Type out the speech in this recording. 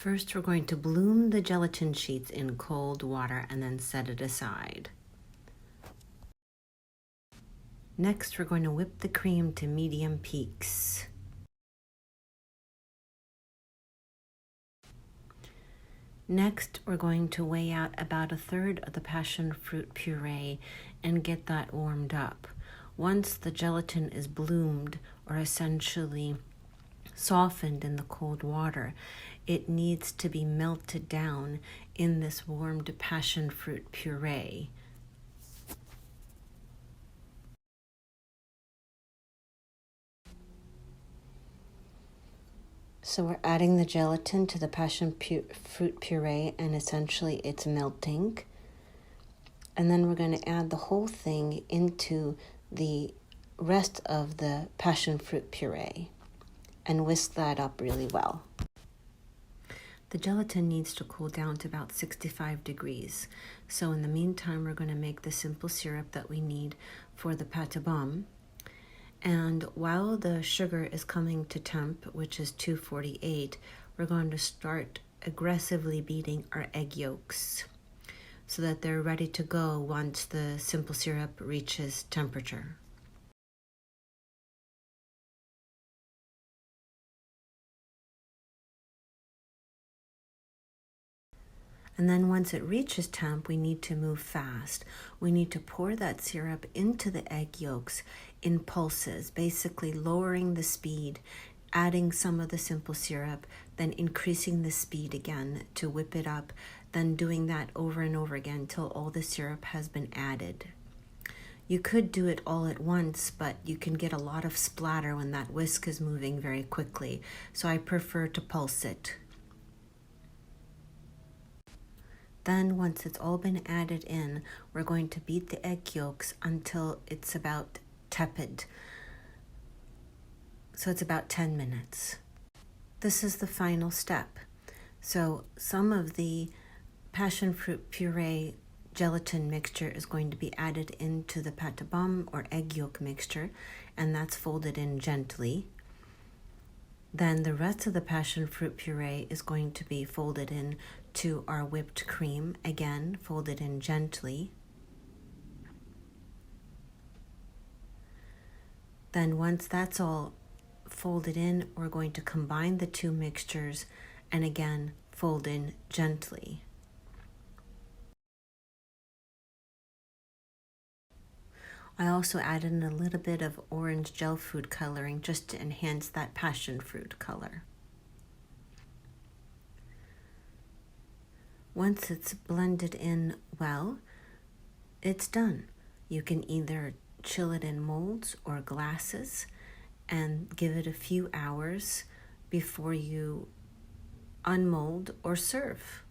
First, we're going to bloom the gelatin sheets in cold water and then set it aside. Next, we're going to whip the cream to medium peaks. Next, we're going to weigh out about 1/3 of the passion fruit puree and get that warmed up. Once the gelatin is bloomed, or essentially softened in the cold water, it needs to be melted down in this warmed passion fruit puree. So we're adding the gelatin to the passion fruit puree, and essentially it's melting. And then we're going to add the whole thing into the rest of the passion fruit puree and whisk that up really well. The gelatin needs to cool down to about 65 degrees. So in the meantime, we're going to make the simple syrup that we need for the pâte bombe. And while the sugar is coming to temp, which is 248, we're going to start aggressively beating our egg yolks so that they're ready to go once the simple syrup reaches temperature. And then once it reaches temp, we need to move fast. We need to pour that syrup into the egg yolks in pulses, basically lowering the speed, adding some of the simple syrup, then increasing the speed again to whip it up, then doing that over and over again till all the syrup has been added. You could do it all at once, but you can get a lot of splatter when that whisk is moving very quickly, so I prefer to pulse it. Then once it's all been added in, we're going to beat the egg yolks until it's about tepid. So it's about 10 minutes. This is the final step. So some of the passion fruit puree gelatin mixture is going to be added into the pâte bombe or egg yolk mixture, and that's folded in gently. Then the rest of the passion fruit puree is going to be folded in to our whipped cream, again folded in gently. Then once that's all folded in, we're going to combine the two mixtures and again fold in gently. I also added in a little bit of orange gel food coloring just to enhance that passion fruit color. Once it's blended in well, it's done. You can either chill it in molds or glasses and give it a few hours before you unmold or serve.